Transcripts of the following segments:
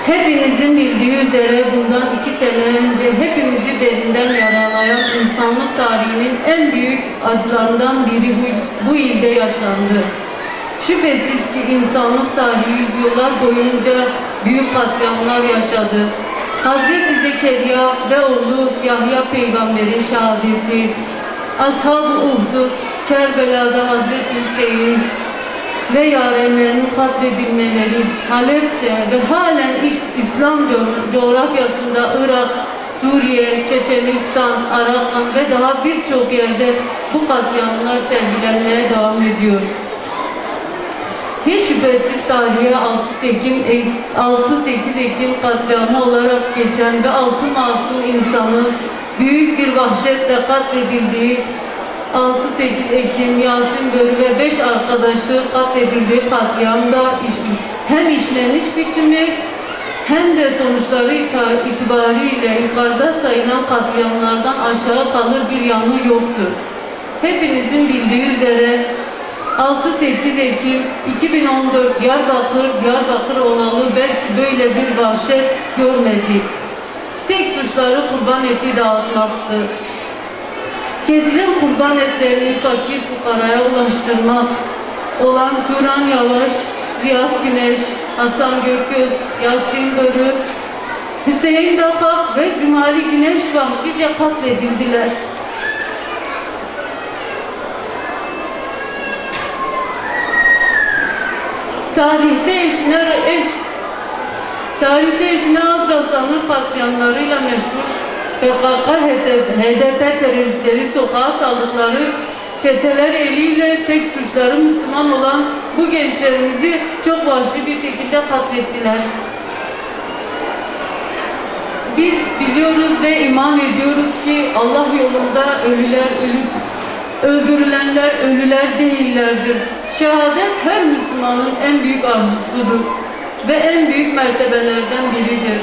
Hepinizin bildiği üzere bundan 2 sene önce hepimizi derinden yaralayan insanlık tarihinin en büyük acılarından biri bu ilde yaşandı. Şüphesiz ki insanlık tarihi yüzyıllar boyunca büyük katliamlar yaşadı. Hazreti Zekeriya ve oğlu Yahya peygamberin şehadeti, Ashab-ı Uhdud, Kerbela'da Hazreti Hüseyin ve yarenlerinin katledilmeleri, Halepçe ve halen İslam coğrafyasında Irak, Suriye, Çeçenistan, Arakan ve daha birçok yerde bu katliamlar sergilenmeye devam ediyor. Hiç şüphesiz tarihe 6-8 Ekim katliamı olarak geçen ve 6 masum insanın büyük bir vahşetle katledildiği 6-8 Ekim Yasin Börü ve 5 arkadaşı katledildiği katliamda hem işleniş biçimi hem de sonuçları itibariyle yukarıda sayılan katliamlardan aşağı kalır bir yanı yoktur. Hepinizin bildiği üzere 6-8 Ekim 2014 Diyarbakır olalı belki böyle bir vahşet görmedik. Tek suçları kurban eti dağıtmaktı. Kesilen kurban etlerini fakir fukaraya ulaştırmak olan Turan Yavaş, Riyad Güneş, Hasan Gököz, Yasin Börü, Hüseyin Dakak ve Cumali Güneş vahşice katledildiler. Tarihte eşine az rastlanır katliamlarıyla meşhur PKK, HDP teröristleri sokağa saldıkları çeteler eliyle tek suçları Müslüman olan bu gençlerimizi çok vahşi bir şekilde katlettiler. Biz biliyoruz ve iman ediyoruz ki Allah yolunda öldürülenler ölüler değillerdir. Şehadet her Müslümanın en büyük arzusudur ve en büyük mertebelerden biridir.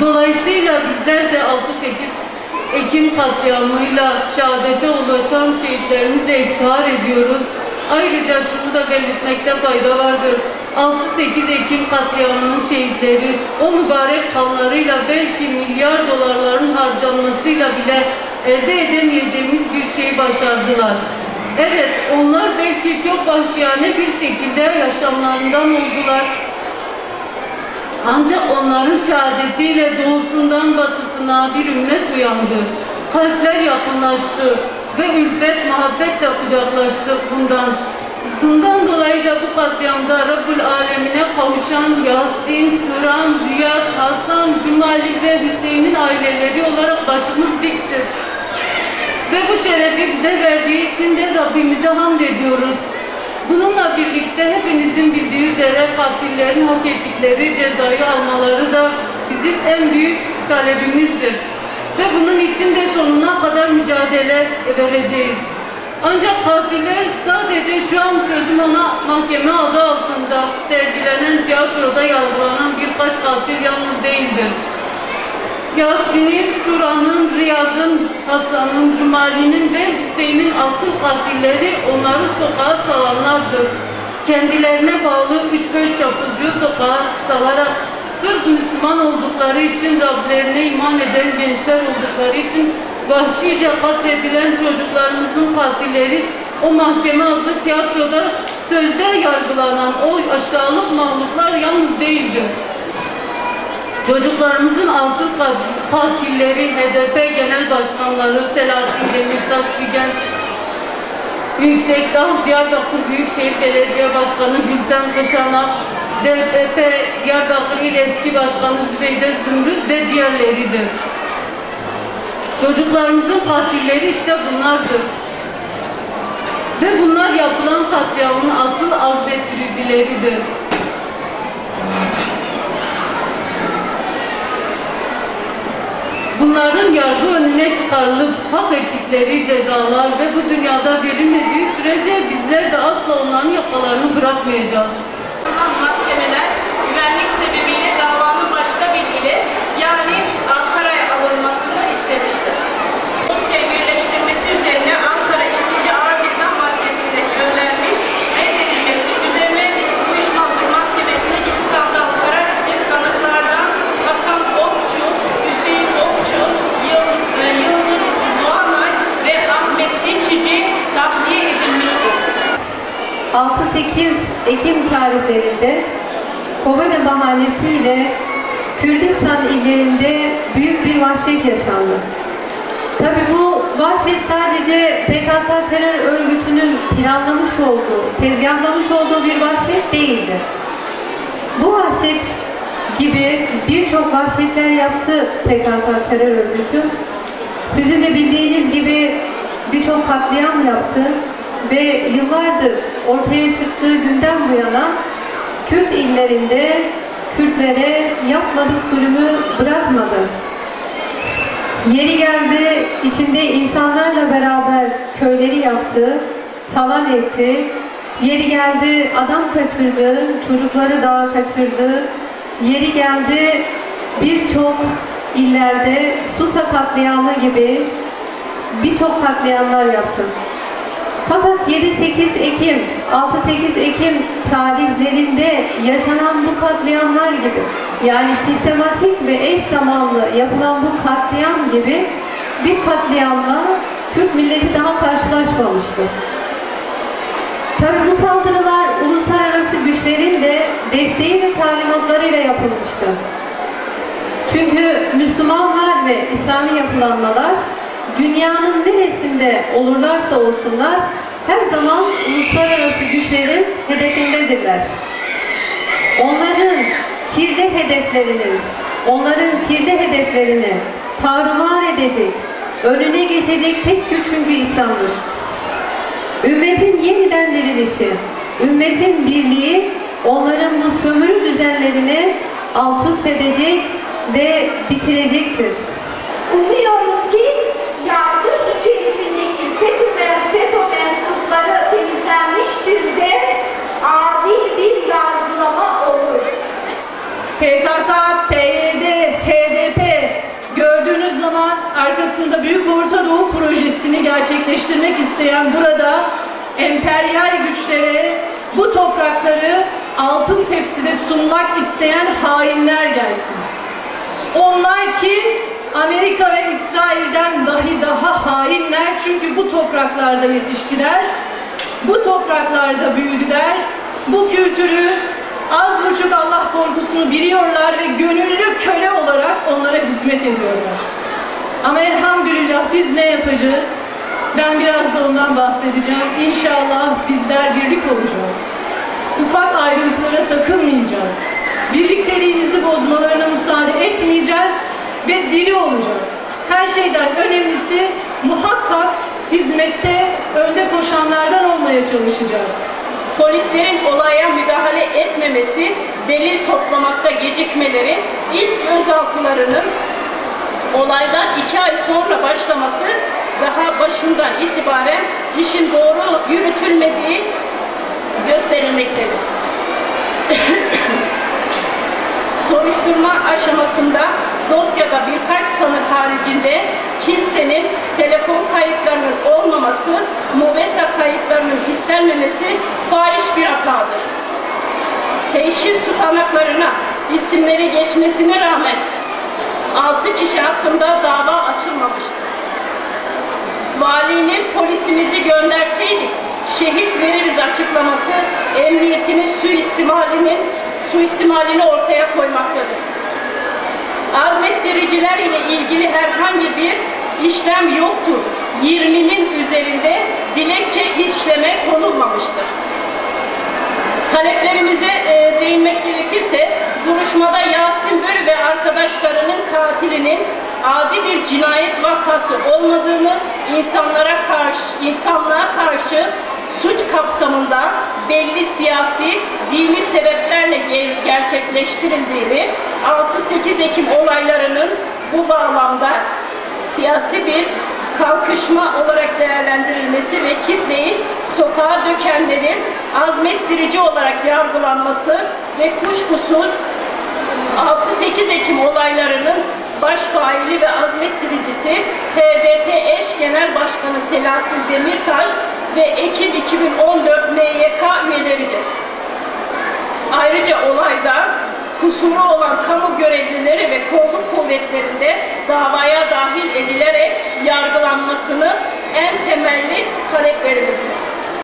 Dolayısıyla bizler de 6-8 Ekim katliamıyla şehadete ulaşan şehitlerimizle iftihar ediyoruz. Ayrıca şunu da belirtmekte fayda vardır. 6-8 Ekim katliamının şehitleri o mübarek kanlarıyla belki milyar dolarların harcanmasıyla bile elde edemeyeceğimiz bir şey başardılar. Evet, onlar belki çok vahşiyane bir şekilde yaşamlarından oldular. Ancak onların şehadetiyle doğusundan batısına bir ümmet uyandı. Kalpler yakınlaştı ve ülfet, muhabbetle kucaklaştık bundan dolayı da bu katliamda Rabbül Alemine kavuşan Yasin, Turan, Riyad, Hasan, Cumali ve Hüseyin'in aileleri olarak başımız diktir. Ve bu şerefi bize verdiği için de Rabbimize hamd ediyoruz. Bununla birlikte hepinizin bildiği üzere katillerin hak ettikleri cezayı almaları da bizim en büyük talebimizdir. Ve bunun için de sonuna kadar mücadele vereceğiz. Ancak katiller sadece şu an sözüm ona mahkeme adı altında sergilenen tiyatroda yargılanan birkaç katil yalnız değildir. Yasin'in, Turan'ın, Riyad'ın, Hasan'ın, Cumali'nin ve Hüseyin'in asıl katilleri onları sokağa salanlardır. Kendilerine bağlı 3-5 çapulcuyu sokağa salarak sırf Müslüman oldukları için, Rablerine iman eden gençler oldukları için vahşice katledilen çocuklarımızın katilleri o mahkeme adlı tiyatroda sözde yargılanan o aşağılık mahluklar yalnız değildir. Çocuklarımızın asıl katilleri HDP Genel Başkanları Selahattin Demirtaş, Figen Yüksekdağ, Diyarbakır Büyükşehir Belediye Başkanı Gülten Kışanak, DPP Diyarbakır İl Eski Başkanı Zübeyde Zümrüt ve diğerleridir. Çocuklarımızın katilleri işte bunlardır. Ve bunlar yapılan katliamın asıl azmettiricileridir. Bunların yargı önüne çıkarılıp hak ettikleri cezalar ve bu dünyada verilmediği sürece bizler de asla onların yakalarını bırakmayacağız. Mahkemeler güvenlik sebebiyle davanın başka bir ile yani Ankara'ya alınmasını istemiştir. Dosya birleştirmesi üzerine Ankara 2. Ağır Ceza Mahkemesi'ne göndermiş, reddedilmesi üzerine Uyuşmazlık Mahkemesi'ne İstanbul karar ise sanıklardan Hasan Okçu, Hüseyin Okçu, Yıldız Doğanay ve Ahmet Geçici tahliye edilmiştir. 6-8 Ekim tarihlerinde Kobane bahanesiyle Kürdistan illerinde büyük bir vahşet yaşandı. Tabi bu vahşet sadece PKK terör örgütünün planlamış olduğu, tezgahlamış olduğu bir vahşet değildi. Bu vahşet gibi birçok vahşetler yaptı PKK terör örgütü. Sizin de bildiğiniz gibi birçok katliam yaptı ve yıllardır ortaya çıktığı günden bu yana Kürt illerinde Kürtlere yapmadık zulmü bırakmadı. Yeri geldi, içinde insanlarla beraber köyleri yaktı, talan etti. Yeri geldi, adam kaçırdı, çocukları dağa kaçırdı. Yeri geldi, birçok illerde Susa katliamı gibi birçok katliamlar yaptı. Fakat 7-8 Ekim, 6-8 Ekim tarihlerinde yaşanan bu katliamlar gibi, yani sistematik ve eş zamanlı yapılan bu katliam gibi bir katliamla Kürt milleti daha karşılaşmamıştı. Tabi bu saldırılar uluslararası güçlerin de desteği ve talimatlarıyla yapılmıştı. Çünkü Müslümanlar ve İslami yapılanmalar dünyanın neresinde olurlarsa olsunlar her zaman uluslararası güçlerin hedefindedirler. Onların kirli hedeflerini tarumar edecek, önüne geçecek tek güç çünkü İslam'dır. Ümmetin yeniden dirilişi, ümmetin birliği onların bu sömürü düzenlerini alt üst edecek ve bitirecektir. Umuyoruz ki yargı içerisindeki FETÖ mensupları temizlenmiştir de adil bir yargılama olur. PKK, PYD, HDP gördüğünüz zaman arkasında Büyük Orta Doğu projesini gerçekleştirmek isteyen burada emperyal güçlere bu toprakları altın tepside sunmak isteyen hainler gelsin. Onlar ki Amerika ve İsrail'den dahi daha hainler, çünkü bu topraklarda yetiştiler, bu topraklarda büyüdüler, bu kültürü az buçuk Allah korkusunu biliyorlar ve gönüllü köle olarak onlara hizmet ediyorlar. Ama elhamdülillah biz ne yapacağız? Ben biraz da ondan bahsedeceğim. İnşallah bizler birlik olacağız. Ufak ayrıntılara takılmayacağız. Birlikteliğimizi bozmalarına müsaade etmeyeceğiz ve diri olacağız. Her şeyden önemlisi muhakkak hizmette önde koşanlardan olmaya çalışacağız. Polislerin olaya müdahale etmemesi, delil toplamakta gecikmeleri, ilk gözaltılarının olaydan 2 ay sonra başlaması, daha başından itibaren işin doğru yürütülmediği gösterilmektedir. Soruşturma aşamasında dosyada birkaç sanık haricinde kimsenin telefon kayıtlarının olmaması, MOBESA kayıtlarının istenmemesi fahiş bir hatadır. Teşhis tutanaklarına isimleri geçmesine rağmen 6 kişi hakkında dava açılmamıştır. Valinin polisimizi gönderseydik şehit veririz açıklaması emniyetinin suistimalini ortaya koymaktadır. Azmettiriciler ile ilgili herhangi bir işlem yoktur. 20'nin üzerinde dilekçe işleme konulmamıştır. Taleplerimize değinmek gerekirse, duruşmada Yasin Börü ve arkadaşlarının katilinin adi bir cinayet vakası olmadığını, insanlığa karşı suç kapsamında belli siyasi, dini sebeplerle gerçekleştirildiğini, 6-8 Ekim olaylarının bu bağlamda siyasi bir kalkışma olarak değerlendirilmesi ve kitleyi sokağa dökenlerin azmettirici olarak yargılanması ve kuşkusuz 6-8 Ekim olaylarının baş faili ve azmettiricisi HDP eş genel başkanı Selahattin Demirtaş ve Ekim 2014 MYK üyeleridir. Ayrıca olayda kusuru olan kamu görevlileri ve kolluk kuvvetlerinde davaya dahil edilerek yargılanmasını en temelli taleplerimiz.